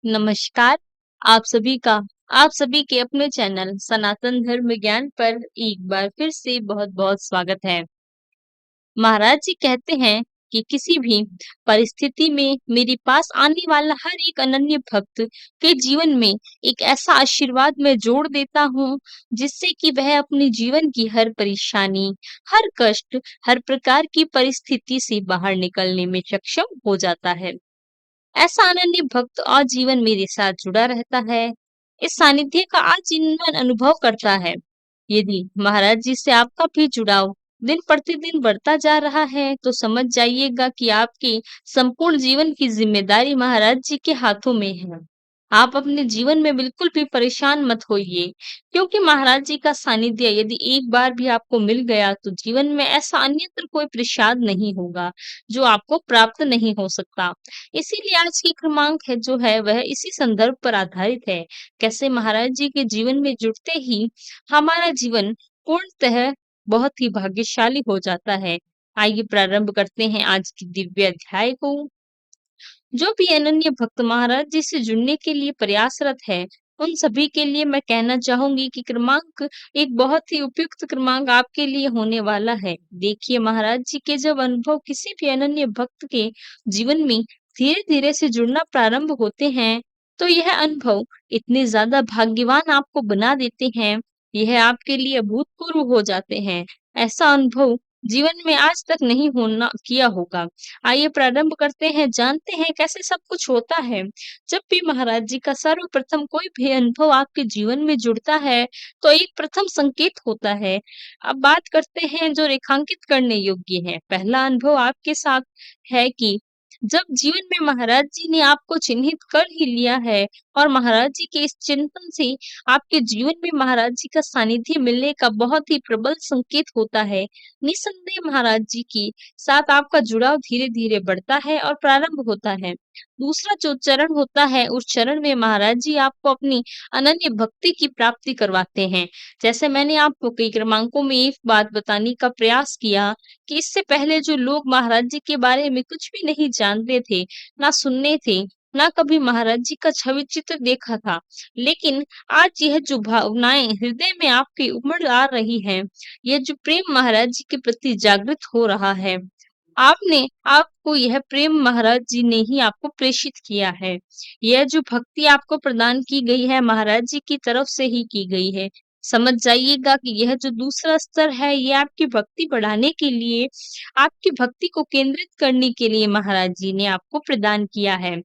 नमस्कार, आप सभी के अपने चैनल सनातन धर्म ज्ञान पर एक बार फिर से बहुत-बहुत स्वागत है। महाराज जी कहते हैं कि किसी भी परिस्थिति में मेरे पास आने वाला हर एक अनन्य भक्त के जीवन में एक ऐसा आशीर्वाद मैं जोड़ देता हूँ, जिससे कि वह अपने जीवन की हर परेशानी, हर कष्ट, हर प्रकार की परिस्थिति से बाहर निकलने में सक्षम हो जाता है। ऐसा अनन्य भक्त आजीवन मेरे साथ जुड़ा रहता है, इस सानिध्य का आजीवन अनुभव करता है। यदि महाराज जी से आपका भी जुड़ाव दिन प्रतिदिन बढ़ता जा रहा है, तो समझ जाइएगा कि आपके संपूर्ण जीवन की जिम्मेदारी महाराज जी के हाथों में है। आप अपने जीवन में बिल्कुल भी परेशान मत होइए, क्योंकि महाराज जी का सानिध्य यदि एक बार भी आपको मिल गया, तो जीवन में ऐसा अन्यत्र कोई प्रसाद नहीं होगा, जो आपको प्राप्त नहीं हो सकता। इसीलिए आज की क्रमांक है जो है वह इसी संदर्भ पर आधारित है। कैसे महाराज जी के जीवन में जुड़ते ही हमारा जीवन पूर्णतः बहुत ही भाग्यशाली हो जाता है। आइए प्रारंभ करते हैं आज की दिव्य अध्याय को। जो भी अनन्य भक्त महाराज जी से जुड़ने के लिए प्रयासरत है, उन सभी के लिए मैं कहना चाहूंगी कि क्रमांक एक बहुत ही उपयुक्त क्रमांक आपके लिए होने वाला है। देखिए, महाराज जी के जब अनुभव किसी भी अनन्य भक्त के जीवन में धीरे धीरे से जुड़ना प्रारंभ होते हैं, तो यह अनुभव इतने ज्यादा भाग्यवान आपको बना देते हैं, यह आपके लिए अभूतपूर्व हो जाते हैं। ऐसा अनुभव जीवन में आज तक नहीं होना किया होगा। आइए प्रारंभ करते हैं, जानते हैं कैसे सब कुछ होता है। जब भी महाराज जी का सर्वप्रथम कोई भी अनुभव आपके जीवन में जुड़ता है, तो एक प्रथम संकेत होता है। अब बात करते हैं जो रेखांकित करने योग्य है। पहला अनुभव आपके साथ है कि जब जीवन में महाराज जी ने आपको चिन्हित कर ही लिया है और महाराज जी के इस चिंतन से आपके जीवन में महाराज जी का सानिध्य मिलने का बहुत ही प्रबल संकेत होता है। निसंदेह महाराज जी की साथ आपका जुड़ाव धीरे-धीरे बढ़ता है और प्रारंभ होता है। दूसरा जो चरण होता है, उस चरण में महाराज जी आपको अपनी अनन्य भक्ति की प्राप्ति करवाते हैं। जैसे मैंने आपको कई क्रमांकों में एक बात बताने का प्रयास किया कि इससे पहले जो लोग महाराज जी के बारे में कुछ भी नहीं जानते थे, ना सुनने थे, ना कभी महाराज जी का छवि चित्र देखा था। लेकिन आज यह जो भावनाएँ हृदय में आपके उमड़ आ रही हैं, ये जो प्रेम महाराज जी के प्रति जागृत हो रहा है, आपने आपको यह प्रेम महाराज जी ने ही आपको प्रेषित किया है। यह जो भक्ति आपको प्रदान की गई है, महाराज जी की तरफ से ही की गई है। समझ जाइएगा कि यह जो दूसरा स्तर है, ये आपकी भक्ति बढ़ाने के लिए, आपकी भक्ति को केंद्रित करने के लिए महाराज जी ने आपको प्रदान किया है।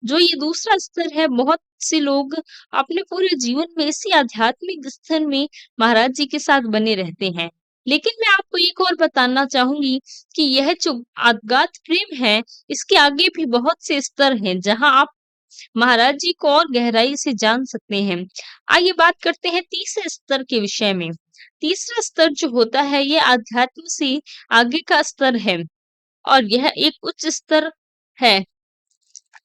जो ये दूसरा स्तर है, बहुत से लोग अपने पूरे जीवन में इसी आध्यात्मिक स्तर में महाराज जी के साथ बने रहते हैं। लेकिन मैं आपको एक और बताना चाहूँगी कि यह जो अगाध प्रेम है, इसके आगे भी बहुत से स्तर हैं, जहाँ आप महाराज जी को और गहराई से जान सकते हैं। आइए बात करते हैं तीसरे स्तर के विषय में। तीसरा स्तर जो होता है, ये अध्यात्म से आगे का स्तर है और यह एक उच्च स्तर है।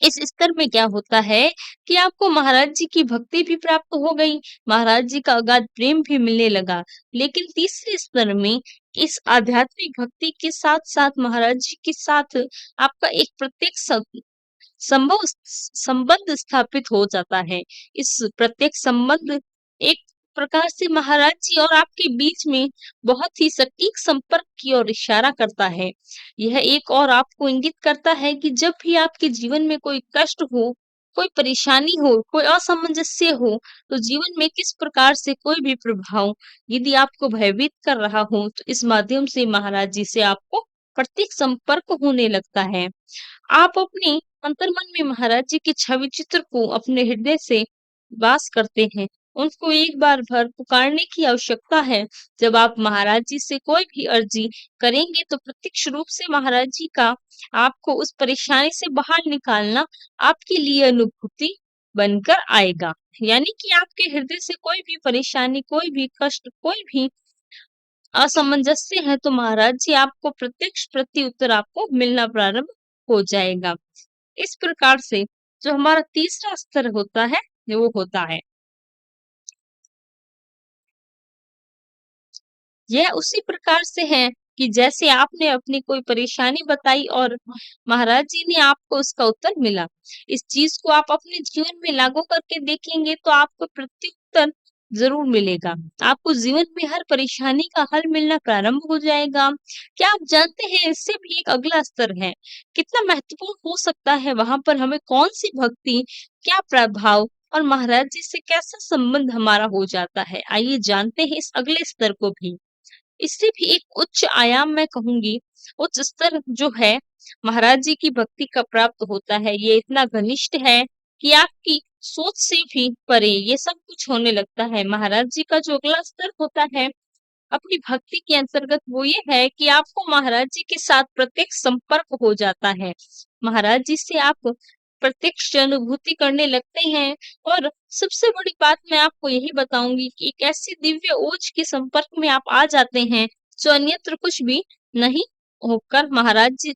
इस स्तर में क्या होता है कि आपको महाराज जी की भक्ति भी प्राप्त हो गई, महाराज जी का अगाध प्रेम भी मिलने लगा। लेकिन तीसरे स्तर में इस आध्यात्मिक भक्ति के साथ-साथ महाराज जी के साथ आपका एक प्रत्यक्ष संभव संबंध स्थापित हो जाता है। इस प्रत्यक्ष संबंध एक प्रकार से महाराज जी और आपके बीच में बहुत ही सटीक संपर्क की ओर इशारा करता है। यह एक और आपको इंगित करता है कि जब भी आपके जीवन में कोई कष्ट हो, कोई परेशानी हो, कोई असमंजस्य हो, तो जीवन में किस प्रकार से कोई भी प्रभाव यदि आपको भयभीत कर रहा हो, तो इस माध्यम से महाराज जी से आपको प्रत्यक्ष संपर्क होने लगता है। आप अपने अंतर्मन में महाराज जी के छवि चित्र को अपने हृदय से वास करते हैं। उनको एक बार भर पुकारने की आवश्यकता है। जब आप महाराज जी से कोई भी अर्जी करेंगे, तो प्रत्यक्ष रूप से महाराज जी का आपको उस परेशानी से बाहर निकालना आपके लिए अनुभूति बनकर आएगा। यानी कि आपके हृदय से कोई भी परेशानी, कोई भी कष्ट, कोई भी असमंजस्य है, तो महाराज जी आपको प्रत्यक्ष प्रत्युत्तर आपको मिलना प्रारंभ हो जाएगा। इस प्रकार से जो हमारा तीसरा स्तर होता है, वो होता है। यह उसी प्रकार से है कि जैसे आपने अपनी कोई परेशानी बताई और महाराज जी ने आपको उसका उत्तर मिला। इस चीज़ को आप अपने जीवन में लागू करके देखेंगे तो आपको प्रत्युत्तर ज़रूर मिलेगा। आपको जीवन में हर परेशानी का हल मिलना प्रारंभ हो जाएगा। क्या आप जानते हैं इससे भी एक अगला स्तर है, कितना महत्वपूर्ण हो सकता है वहाँ पर हमें कौन-सी भक्ति, क्या प्रभाव और महाराज जी से कैसा संबंध हमारा हो जाता है। आइए जानते हैं इस अगले स्तर को भी। इससे भी एक उच्च आयाम मैं कहूँगी, उच्च स्तर जो है महाराज जी की भक्ति का प्राप्त होता है, ये इतना घनिष्ठ है कि आपकी सोच से भी परे ये सब कुछ होने लगता है। महाराज जी का जो अगला स्तर होता है, अपनी भक्ति के अंतर्गत वो ये है कि आपको महाराज जी के साथ प्रत्यक्ष संपर्क हो जाता है। महाराज जी से आप प्रत्यक्ष अनुभूति करने लगते हैं और सबसे बड़ी बात मैं आपको यही बताऊँगी कि एक ऐसी दिव्य ओज के संपर्क में आप आ जाते हैं, जो अन्यत्र कुछ भी नहीं होकर महाराज जी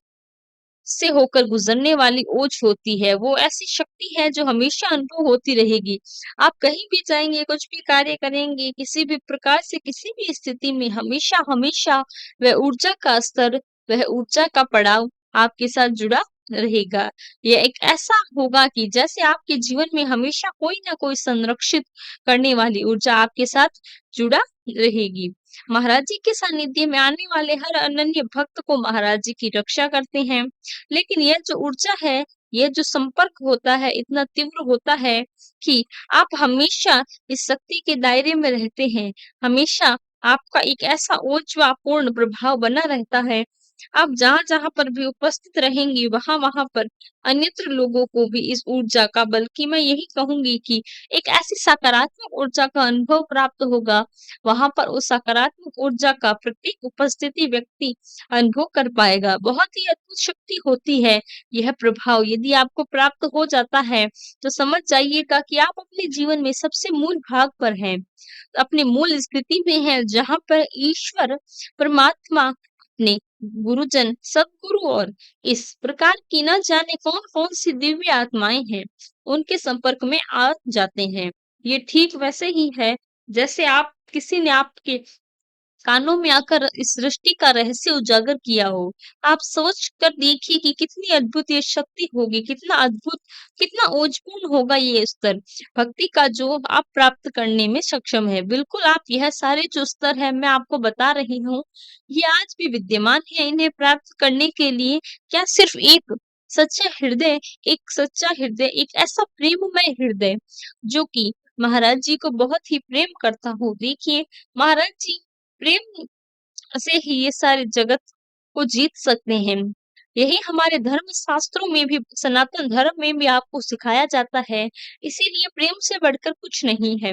से होकर गुजरने वाली ओज होती है। वो ऐसी शक्ति है जो हमेशा अनुभव होती रहेगी। आप कहीं भी जाएँगे, कुछ भी कार्य करेंगे, किसी भी प्रकार से किसी भी स्थिति में हमेशा-हमेशा वह ऊर्जा का स्तर, वह ऊर्जा का पड़ाव आपके साथ जुड़ा रहेगा। ये एक ऐसा होगा कि जैसे आपके जीवन में हमेशा कोई न कोई संरक्षित करने वाली ऊर्जा आपके साथ जुड़ा रहेगी। महाराज जी के सानिध्य में आने वाले हर अनन्य भक्त को महाराज जी की रक्षा करते हैं। लेकिन यह जो ऊर्जा है, यह जो संपर्क होता है, इतना तीव्र होता है कि आप हमेशा इस शक्ति के दायरे में रहते हैं। हमेशा आपका एक ऐसा ओजपूर्ण प्रभाव बना रहता है। आप जहाँ-जहाँ पर भी उपस्थित रहेंगी, वहाँ-वहाँ पर अन्यत्र लोगों को भी इस ऊर्जा का बल्कि मैं यही कहूँगी कि एक ऐसी सकारात्मक ऊर्जा का अनुभव प्राप्त होगा, वहाँ पर उस सकारात्मक ऊर्जा का प्रत्येक उपस्थिति व्यक्ति अनुभव कर पाएगा। बहुत ही अद्भुत शक्ति होती है यह प्रभाव यदि आपको प्राप्त हो जाता है, तो समझ जाइएगा कि आप अपने जीवन में सबसे मूल भाग पर हैं। अपनी मूल स्थिति में हैं, जहाँ पर ईश्वर, परमात्मा, अपने गुरुजन, सद्गुरु और इस प्रकार की न जाने कौन-कौन सी दिव्य आत्माएँ हैं, उनके संपर्क में आ जाते हैं। ये ठीक वैसे ही है, जैसे आप किसी ने आपके कानों में आकर इस सृष्टि का रहस्य उजागर किया हो। आप सोच कर देखिए कि कितनी अद्भुत ये शक्ति होगी, कितना अद्भुत, कितना ओजपूर्ण होगा ये स्तर, भक्ति का जो आप प्राप्त करने में सक्षम है। बिल्कुल आप यह सारे जो स्तर हैं मैं आपको बता रही हूँ, ये आज भी विद्यमान है। इन्हें प्राप्त करने के लिए क्या सिर्फ एक सच्चा हृदय, एक ऐसा प्रेममय हृदय जो कि महाराज जी को बहुत ही प्रेम करता हो। देखिए, महाराज जी प्रेम से ही ये सारे जगत को जीत सकते हैं। यही हमारे धर्म शास्त्रों में भी सनातन धर्म में भी आपको सिखाया जाता है। इसीलिए प्रेम से बढ़कर कुछ नहीं है।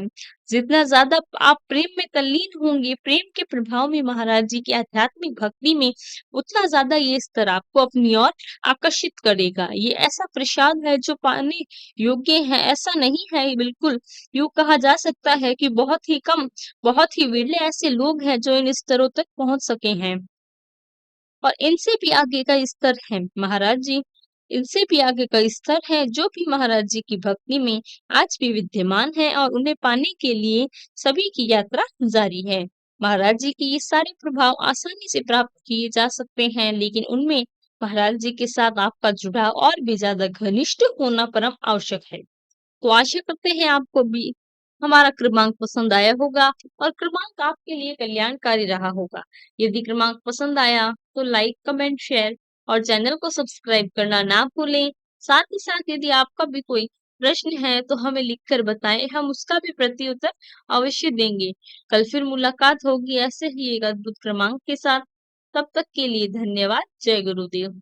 जितना ज़्यादा आप प्रेम में तल्लीन होंगे, प्रेम के प्रभाव में महाराज जी की आध्यात्मिक भक्ति में, उतना ज़्यादा ये स्तर आपको अपनी ओर आकर्षित करेगा। ये ऐसा प्रसाद है जो पाने योग्य है, ऐसा नहीं है बिल्कुल। यूँ कहा जा सकता है कि बहुत ही कम, बहुत ही विरले ऐसे लोग हैं जो इन स्तरों तक पहुँच सके हैं। और इनसे भी आगे का स्तर है महाराज जी, इनसे भी आगे का स्तर है जो भी महाराज जी की भक्ति में आज भी विद्यमान है और उन्हें पाने के लिए सभी की यात्रा जारी है। महाराज जी के ये सारे प्रभाव आसानी से प्राप्त किए जा सकते हैं, लेकिन उनमें महाराज जी के साथ आपका जुड़ाव और भी ज्यादा घनिष्ठ होना परम आवश्यक है। तो आशा करते हैं आपको भी हमारा क्रमांक पसंद आया होगा और क्रमांक आपके लिए कल्याणकारी रहा होगा। यदि क्रमांक पसंद आया तो लाइक, कमेंट, शेयर और चैनल को सब्सक्राइब करना ना भूलें। साथ ही साथ यदि आपका भी कोई प्रश्न है तो हमें लिखकर बताएं, हम उसका भी प्रत्युत्तर अवश्य देंगे। कल फिर मुलाकात होगी ऐसे ही एक अद्भुत क्रमांक के साथ। तब तक के लिए धन्यवाद। जय गुरुदेव।